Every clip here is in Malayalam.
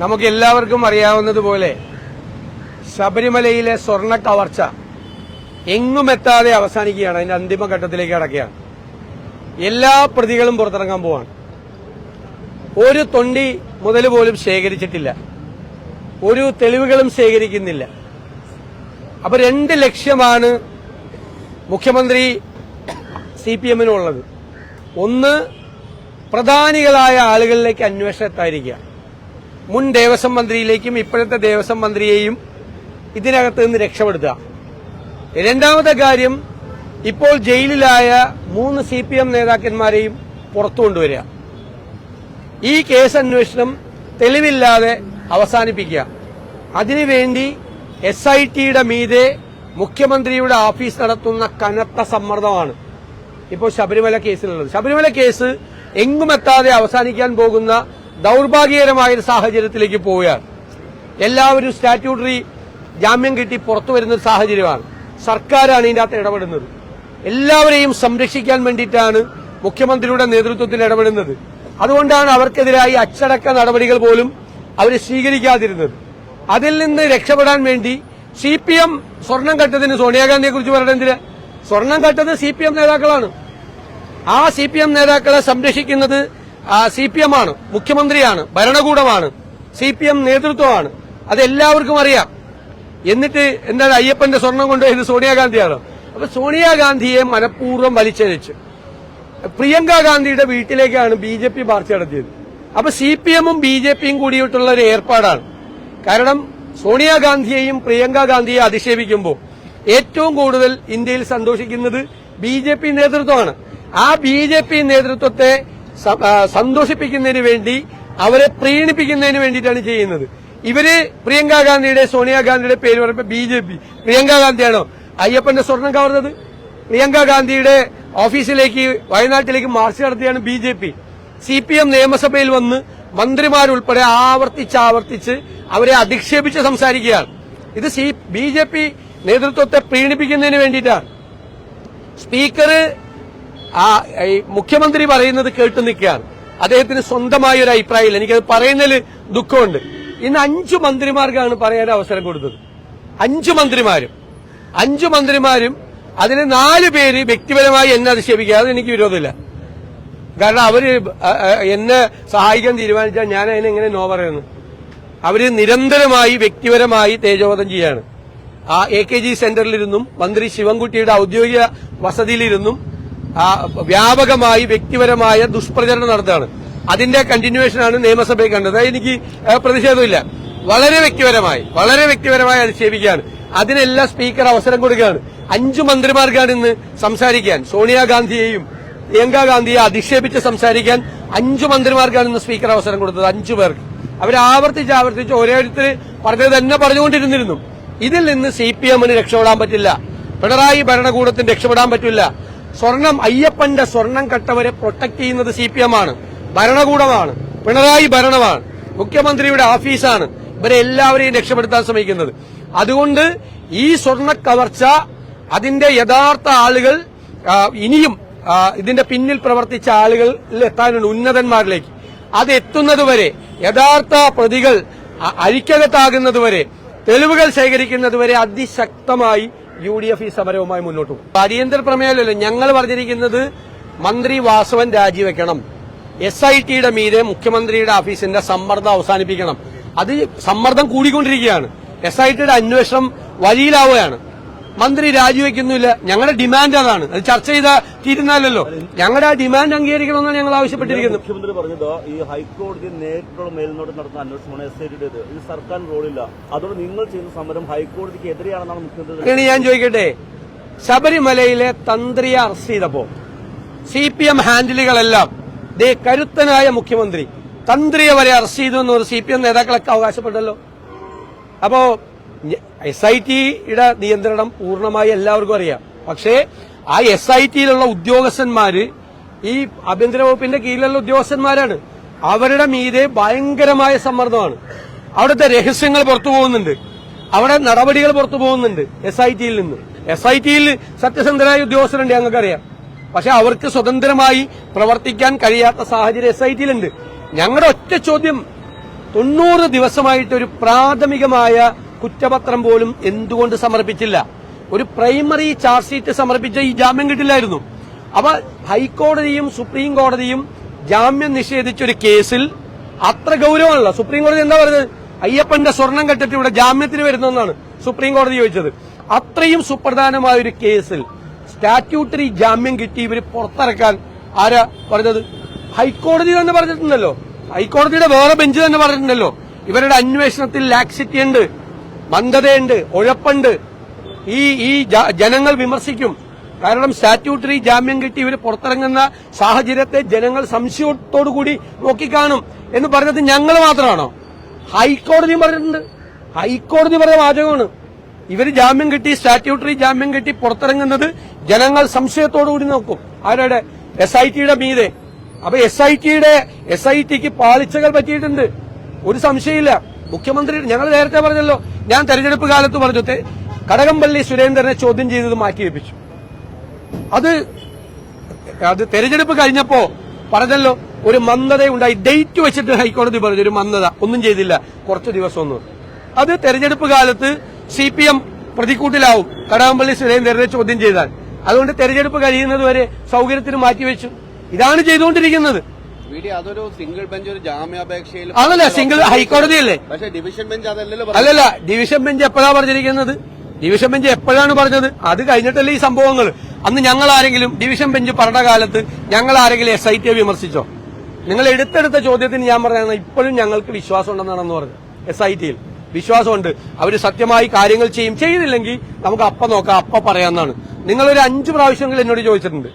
നമുക്ക് എല്ലാവർക്കും അറിയാവുന്നതുപോലെ ശബരിമലയിലെ സ്വർണ്ണ കവർച്ച എങ്ങുമെത്താതെ അവസാനിക്കുകയാണ്. അതിന്റെ അന്തിമഘട്ടത്തിലേക്ക് കടക്കുകയാണ്. എല്ലാ പ്രതികളും പുറത്തിറങ്ങാൻ പോവാണ്. ഒരു തൊണ്ടി മുതൽ പോലും ശേഖരിച്ചിട്ടില്ല. ഒരു തെളിവുകളും ശേഖരിക്കുന്നില്ല. അപ്പൊ 2 ലക്ഷ്യമാണ് മുഖ്യമന്ത്രി CPM-നുള്ളത്. ഒന്ന്, പ്രധാനികളായ ആളുകളിലേക്ക് അന്വേഷണം എത്താതിരിക്കുക. മുൻ ദേവസ്വം മന്ത്രിയിലേക്കും ഇപ്പോഴത്തെ ദേവസ്വം മന്ത്രിയെയും ഇതിനകത്ത് നിന്ന് രക്ഷപ്പെടുത്തുക. രണ്ടാമത്തെ കാര്യം, ഇപ്പോൾ ജയിലിലായ 3 CPM നേതാക്കന്മാരെയും പുറത്തു കൊണ്ടുവരിക. ഈ കേസ് അന്വേഷണം തെളിവില്ലാതെ അവസാനിപ്പിക്കുക. അതിനുവേണ്ടി SIT-യുടെ മീതെ മുഖ്യമന്ത്രിയുടെ ഓഫീസ് നടത്തുന്ന കനത്ത സമ്മർദ്ദമാണ് ഇപ്പോൾ ശബരിമല കേസിലുള്ളത്. ശബരിമല കേസ് എങ്ങുമെത്താതെ അവസാനിക്കാൻ പോകുന്ന ദൌർഭാഗ്യകരമായ ഒരു സാഹചര്യത്തിലേക്ക് പോവുകയാണ്. എല്ലാവരും സ്റ്റാറ്റ്യൂട്ടറി ജാമ്യം കിട്ടി പുറത്തു വരുന്ന സാഹചര്യമാണ്. സർക്കാരാണ് ഇതിന്റെ അകത്ത് ഇടപെടുന്നത്. എല്ലാവരെയും സംരക്ഷിക്കാൻ വേണ്ടിയിട്ടാണ് മുഖ്യമന്ത്രിയുടെ നേതൃത്വത്തിൽ ഇടപെടുന്നത്. അതുകൊണ്ടാണ് അവർക്കെതിരായി അച്ചടക്ക നടപടികൾ പോലും അവർ സ്വീകരിക്കാതിരുന്നത്. അതിൽ നിന്ന് രക്ഷപ്പെടാൻ വേണ്ടി CPM സ്വർണം കട്ടതിന് സോണിയാഗാന്ധിയെ കുറിച്ച് പറയേണ്ടതിന്, സ്വർണം കട്ടത് CPM നേതാക്കളാണ്. ആ CPM നേതാക്കളെ സംരക്ഷിക്കുന്നത് CPM ആണ്, മുഖ്യമന്ത്രിയാണ്, ഭരണകൂടമാണ്, CPM നേതൃത്വമാണ്. അതെല്ലാവർക്കും അറിയാം. എന്നിട്ട് എന്താണ് അയ്യപ്പന്റെ സ്വർണം കൊണ്ടുപോയത് സോണിയാഗാന്ധിയാണ്. അപ്പൊ സോണിയാഗാന്ധിയെ മനഃപൂർവ്വം വലിച്ചഴിച്ച് പ്രിയങ്ക ഗാന്ധിയുടെ വീട്ടിലേക്കാണ് BJP മാർച്ച് നടത്തിയത്. അപ്പൊ CPM-ഉം BJP-യും കൂടിയിട്ടുള്ള ഒരു ഏർപ്പാടാണ്. കാരണം സോണിയാഗാന്ധിയെയും പ്രിയങ്ക ഗാന്ധിയെ അധിക്ഷേപിക്കുമ്പോൾ ഏറ്റവും കൂടുതൽ ഇന്ത്യയിൽ സന്തോഷിക്കുന്നത് BJP നേതൃത്വമാണ്. ആ BJP നേതൃത്വത്തെ സന്തോഷിപ്പിക്കുന്നതിന് വേണ്ടി, അവരെ പ്രീണിപ്പിക്കുന്നതിന് വേണ്ടിയിട്ടാണ് ചെയ്യുന്നത്. ഇവര് പ്രിയങ്ക ഗാന്ധിയുടെ സോണിയാഗാന്ധിയുടെ പേര് പറയുമ്പോൾ BJP, പ്രിയങ്ക ഗാന്ധിയാണോ അയ്യപ്പന്റെ സ്വർണം കവർന്നത്? പ്രിയങ്ക ഗാന്ധിയുടെ ഓഫീസിലേക്ക് വയനാട്ടിലേക്ക് മാർച്ച് നടത്തിയാണ് BJP. CPM നിയമസഭയിൽ വന്ന് മന്ത്രിമാരുൾപ്പെടെ ആവർത്തിച്ച് അവരെ അധിക്ഷേപിച്ച് സംസാരിക്കുകയാണ്. ഇത് BJP നേതൃത്വത്തെ പ്രീണിപ്പിക്കുന്നതിന് വേണ്ടിയിട്ടാണ്. സ്പീക്കർ മുഖ്യമന്ത്രി പറയുന്നത് കേട്ടു നിൽക്കുകയാണ്. അദ്ദേഹത്തിന് സ്വന്തമായ ഒരു അഭിപ്രായമില്ല. എനിക്കത് പറയുന്നതിൽ ദുഃഖമുണ്ട്. ഇന്ന് 5 മന്ത്രിമാർക്കാണ് പറയാൻ അവസരം കൊടുത്തത്. 5 മന്ത്രിമാരും അതിന് 4 പേര് വ്യക്തിപരമായി എന്നെ അധിക്ഷേപിക്കുക. അത് എനിക്ക് വിരോധമില്ല. കാരണം അവര് എന്നെ സഹായിക്കാൻ തീരുമാനിച്ചാൽ ഞാൻ അതിനെങ്ങനെ നോ പറയുന്നു? അവര് നിരന്തരമായി വ്യക്തിപരമായി തേജോവധം ചെയ്യാണ്. AKG സെന്ററിലിരുന്നും മന്ത്രി ശിവൻകുട്ടിയുടെ ഔദ്യോഗിക വസതിയിലിരുന്നും വ്യാപകമായി വ്യക്തിപരമായ ദുഷ്പ്രചരണം നടത്തുകയാണ്. അതിന്റെ കണ്ടിന്യൂവേഷനാണ് നിയമസഭയിൽ കണ്ടത്. എനിക്ക് പ്രതിഷേധമില്ല. വളരെ വ്യക്തിപരമായി അധിക്ഷേപിക്കുകയാണ്. അതിനെല്ലാം സ്പീക്കർ അവസരം കൊടുക്കുകയാണ്. 5 മന്ത്രിമാർക്കാണ് ഇന്ന് സംസാരിക്കാൻ. സോണിയാഗാന്ധിയെയും പ്രിയങ്ക ഗാന്ധിയെ അധിക്ഷേപിച്ച് സംസാരിക്കാൻ 5 മന്ത്രിമാർക്കാണ് ഇന്ന് സ്പീക്കർ അവസരം കൊടുത്തത്. 5 പേർക്ക്. അവർ ആവർത്തിച്ച് ഓരോരുത്തർ പറഞ്ഞത് തന്നെ പറഞ്ഞുകൊണ്ടിരുന്നിരുന്നു. ഇതിൽ നിന്ന് CPM-ന് രക്ഷപ്പെടാൻ പറ്റില്ല. പിണറായി ഭരണകൂടത്തിന് രക്ഷപ്പെടാൻ പറ്റില്ല. അയ്യപ്പന്റെ സ്വർണം കട്ടവരെ പ്രൊട്ടക്ട് ചെയ്യുന്നത് CPM-ആണ്, ഭരണകൂടമാണ്, പിണറായി ഭരണമാണ്, മുഖ്യമന്ത്രിയുടെ ഓഫീസാണ്. ഇവരെ എല്ലാവരെയും രക്ഷപ്പെടുത്താൻ ശ്രമിക്കുന്നത്. അതുകൊണ്ട് ഈ സ്വർണ്ണ കവർച്ച, അതിന്റെ യഥാർത്ഥ ആളുകൾ, ഇനിയും ഇതിന്റെ പിന്നിൽ പ്രവർത്തിച്ച ആളുകളിൽ എത്താനുണ്ട്, ഉന്നതന്മാരിലേക്ക്. അത് എത്തുന്നതുവരെ, യഥാർത്ഥ പ്രതികൾ അഴിക്കകത്താകുന്നതുവരെ, തെളിവുകൾ ശേഖരിക്കുന്നതുവരെ അതിശക്തമായി UDF ഈ സമരവുമായി മുന്നോട്ട് പോകും. അടിയന്തര പ്രമേയമല്ലല്ലോ. ഞങ്ങൾ പറഞ്ഞിരിക്കുന്നത് മന്ത്രി വാസവൻ രാജിവെക്കണം. SIT-യുടെ മീതെ മുഖ്യമന്ത്രിയുടെ ഓഫീസിന്റെ സമ്മർദ്ദം അവസാനിപ്പിക്കണം. അത് സമ്മർദ്ദം കൂടിക്കൊണ്ടിരിക്കുകയാണ്. SIT-യുടെ അന്വേഷണം വഴിയിലാവുകയാണ്. മന്ത്രി രാജിവെക്കുന്നില്ല. ഞങ്ങളുടെ ഡിമാൻഡ് അതാണ്. അത് ചർച്ച ചെയ്താൽ തീരുന്നല്ലോ. ഞങ്ങളുടെ ആ ഡിമാൻഡ് അംഗീകരിക്കണമെന്നാണ് ഞങ്ങൾ ആവശ്യപ്പെട്ടിരിക്കുന്നത്. മുഖ്യമന്ത്രി പറഞ്ഞത് ഈ ഹൈക്കോടതി നേരിട്ടുള്ള മേൽനോട്ടം നടത്തുന്ന അന്വേഷണമാണ് SIT-യുടേത്. ഇത് സർക്കാർ റോളില്ല. അതുകൊണ്ട് നിങ്ങൾ ചെയ്യുന്ന സമരം ഹൈക്കോടതിക്ക് എതിരെയാണെന്നാണ് മുഖ്യമന്ത്രി. ഞാൻ ചോദിക്കട്ടെ, ശബരിമലയിലെ തന്ത്രിയെ അറസ്റ്റ് ചെയ്തപ്പോ CPM ഹാൻഡിലുകളെല്ലാം കരുത്തനായ മുഖ്യമന്ത്രി തന്ത്രിയെ വരെ അറസ്റ്റ് ചെയ്തു എന്ന് CPM നേതാക്കളൊക്കെ അവകാശപ്പെട്ടല്ലോ. അപ്പോ SIT-യുടെ നിയന്ത്രണം പൂർണ്ണമായി എല്ലാവർക്കും അറിയാം. പക്ഷേ ആ SIT-യിലുള്ള ഉദ്യോഗസ്ഥന്മാര് ഈ ആഭ്യന്തര വകുപ്പിന്റെ കീഴിലുള്ള ഉദ്യോഗസ്ഥന്മാരാണ്. അവരുടെ മീതെ ഭയങ്കരമായ സമ്മർദ്ദമാണ്. അവിടുത്തെ രഹസ്യങ്ങൾ പുറത്തു പോകുന്നുണ്ട്, അവിടെ നടപടികൾ പുറത്തു പോകുന്നുണ്ട് SIT-യിൽ നിന്ന്. SIT-യിൽ സത്യസന്ധരായ ഉദ്യോഗസ്ഥരുണ്ട്, ഞങ്ങൾക്കറിയാം. പക്ഷെ അവർക്ക് സ്വതന്ത്രമായി പ്രവർത്തിക്കാൻ കഴിയാത്ത സാഹചര്യം SIT-യിലുണ്ട്. ഞങ്ങളുടെ ഒറ്റ ചോദ്യം, 90 ദിവസമായിട്ട് ഒരു പ്രാഥമികമായ കുറ്റപത്രം പോലും എന്തുകൊണ്ട് സമർപ്പിച്ചില്ല? ഒരു പ്രൈമറി ചാർജ് ഷീറ്റ് സമർപ്പിച്ച ഈ ജാമ്യം കിട്ടില്ലായിരുന്നു. അപ്പൊ ഹൈക്കോടതിയും സുപ്രീം കോടതിയും ജാമ്യം നിഷേധിച്ച ഒരു കേസിൽ അത്ര ഗൌരവമല്ല. സുപ്രീം കോടതി എന്താ പറഞ്ഞത്? അയ്യപ്പന്റെ സ്വർണം കെട്ടിട്ട് ഇവിടെ ജാമ്യത്തിന് വരുന്നെന്നാണ് സുപ്രീം കോടതി ചോദിച്ചത്. അത്രയും സുപ്രധാനമായ ഒരു കേസിൽ സ്റ്റാറ്റ്യൂട്ടറി ജാമ്യം കിട്ടി ഇവര് പുറത്തിറക്കാൻ ആരാ പറഞ്ഞത്? ഹൈക്കോടതി തന്നെ പറഞ്ഞിട്ടുണ്ടല്ലോ. ഹൈക്കോടതിയുടെ വേറെ ബെഞ്ച് തന്നെ പറഞ്ഞിട്ടുണ്ടല്ലോ, ഇവരുടെ അന്വേഷണത്തിൽ ലാക്സിറ്റി ഉണ്ട്, മന്ദതയുണ്ട്, ഉഴപ്പുണ്ട്. ഈ ജനങ്ങൾ വിമർശിക്കും. കാരണം സ്റ്റാറ്റ്യൂട്ടറി ജാമ്യം കിട്ടി ഇവർ പുറത്തിറങ്ങുന്ന സാഹചര്യത്തെ ജനങ്ങൾ സംശയത്തോടുകൂടി നോക്കിക്കാണും എന്ന് പറഞ്ഞത് ഞങ്ങൾ മാത്രമാണോ? ഹൈക്കോടതിയും പറഞ്ഞിട്ടുണ്ട്. ഹൈക്കോടതി പറഞ്ഞ വാചകമാണ്. ഇവർ ജാമ്യം കിട്ടി, സ്റ്റാറ്റ്യൂട്ടറി ജാമ്യം കിട്ടി പുറത്തിറങ്ങുന്നത് ജനങ്ങൾ സംശയത്തോടുകൂടി നോക്കും. ആരുടെ? SITയുടെ മീതെ. അപ്പൊ SITക്ക് പാളിച്ചകൾ പറ്റിയിട്ടുണ്ട്, ഒരു സംശയമില്ല. മുഖ്യമന്ത്രി ഞങ്ങൾ നേരത്തെ പറഞ്ഞല്ലോ, ഞാൻ തെരഞ്ഞെടുപ്പ് കാലത്ത് പറഞ്ഞു കടകംപള്ളി സുരേന്ദ്രനെ ചോദ്യം ചെയ്തത് മാറ്റിവെപ്പിച്ചു. അത് തെരഞ്ഞെടുപ്പ് കഴിഞ്ഞപ്പോ പറഞ്ഞല്ലോ ഒരു മന്ദതയുണ്ടായി. ഡേറ്റ് വെച്ചിട്ട് ഹൈക്കോടതി പറഞ്ഞു ഒരു മന്ദത, ഒന്നും ചെയ്തില്ല, കുറച്ച് ദിവസം ഒന്നും. അത് തെരഞ്ഞെടുപ്പ് കാലത്ത് CPM പ്രതിക്കൂട്ടിലാവും കടകംപള്ളി സുരേന്ദ്രനെ ചോദ്യം ചെയ്താൽ. അതുകൊണ്ട് തെരഞ്ഞെടുപ്പ് കഴിയുന്നത് വരെ സൗകര്യത്തിന് മാറ്റിവെച്ചു. ഇതാണ് ചെയ്തുകൊണ്ടിരിക്കുന്നത്. അതൊരു സിംഗിൾ ബെഞ്ച് ഒരു ജാമ്യാപേക്ഷയിൽ അതല്ല, സിംഗിൾ ഹൈക്കോടതിയല്ലേ. പക്ഷേ ഡിവിഷൻ ബെഞ്ച് അതല്ലല്ലോ. അല്ലല്ല, ഡിവിഷൻ ബെഞ്ച് എപ്പോഴാണ് പറഞ്ഞിരിക്കുന്നത്? ഡിവിഷൻ ബെഞ്ച് എപ്പോഴാണ് പറഞ്ഞത്? അത് കഴിഞ്ഞിട്ടല്ലേ ഈ സംഭവങ്ങൾ. അന്ന് ഞങ്ങൾ ആരെങ്കിലും ഡിവിഷൻ ബെഞ്ച് പറഞ്ഞ കാലത്ത് ഞങ്ങൾ ആരെങ്കിലും SITയെ വിമർശിച്ചോ? നിങ്ങൾ എടുത്തെടുത്ത ചോദ്യത്തിന് ഞാൻ പറഞ്ഞത് ഇപ്പോഴും ഞങ്ങൾക്ക് വിശ്വാസം ഉണ്ടെന്നാണെന്ന് പറഞ്ഞു. SITയിൽ വിശ്വാസമുണ്ട്, അവര് സത്യമായി കാര്യങ്ങൾ ചെയ്യും. ചെയ്തില്ലെങ്കിൽ നമുക്ക് അപ്പം നോക്കാം, അപ്പം പറയാമെന്നാണ്. നിങ്ങളൊരു 5 പ്രാവശ്യങ്ങൾ എന്നോട് ചോദിച്ചിട്ടുണ്ട്.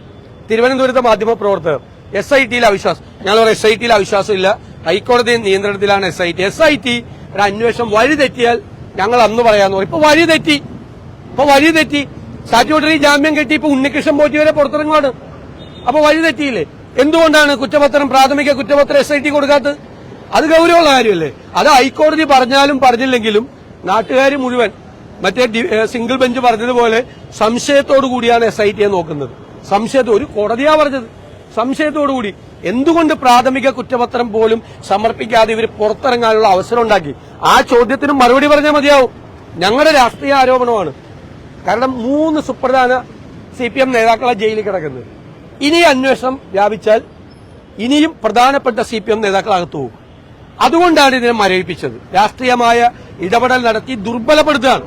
തിരുവനന്തപുരത്തെ മാധ്യമ പ്രവർത്തകർ SITയിൽ അവിശ്വാസം. ഞങ്ങൾ പറയും SITയിൽ അവിശ്വാസമില്ല, ഹൈക്കോടതി നിയന്ത്രണത്തിലാണ് SIT. ഒരു അന്വേഷണം വഴി തെറ്റിയാൽ ഞങ്ങൾ അന്ന് പറയാന്ന് പറയും. ഇപ്പൊ വഴി തെറ്റി. സ്റ്റാറ്റ്യൂട്ടറി ജാമ്യം കിട്ടി, ഇപ്പൊ ഉണ്ണികൃഷ്ണൻ പോറ്റി വരെ പുറത്തിറങ്ങുവാണ്. അപ്പൊ വഴി തെറ്റിയില്ലേ? എന്തുകൊണ്ടാണ് കുറ്റപത്രം, പ്രാഥമിക കുറ്റപത്രം SIT കൊടുക്കാത്തത്? അത് ഗൌരവമുള്ള കാര്യമല്ലേ? അത് ഹൈക്കോടതി പറഞ്ഞാലും പറഞ്ഞില്ലെങ്കിലും നാട്ടുകാർ മുഴുവൻ മറ്റേ സിംഗിൾ ബെഞ്ച് പറഞ്ഞതുപോലെ സംശയത്തോടു കൂടിയാണ് SITയെ നോക്കുന്നത്. ഒരു കോടതിയാ പറഞ്ഞത്, സംശയത്തോടുകൂടി. എന്തുകൊണ്ട് പ്രാഥമിക കുറ്റപത്രം പോലും സമർപ്പിക്കാതെ ഇവർ പുറത്തിറങ്ങാനുള്ള അവസരം ഉണ്ടാക്കി? ആ ചോദ്യത്തിനും മറുപടി പറഞ്ഞാൽ മതിയാവും. ഞങ്ങളുടെ രാഷ്ട്രീയ ആരോപണമാണ്. കാരണം 3 സുപ്രധാന CPM നേതാക്കളെ ജയിലിൽ കിടക്കുന്നത്. ഇനി അന്വേഷണം വ്യാപിച്ചാൽ ഇനിയും പ്രധാനപ്പെട്ട CPM നേതാക്കൾ അകത്തു പോകും. അതുകൊണ്ടാണ് ഇതിനെ മരവിപ്പിച്ചത്. രാഷ്ട്രീയമായ ഇടപെടൽ നടത്തി ദുർബലപ്പെടുത്തുകയാണ്.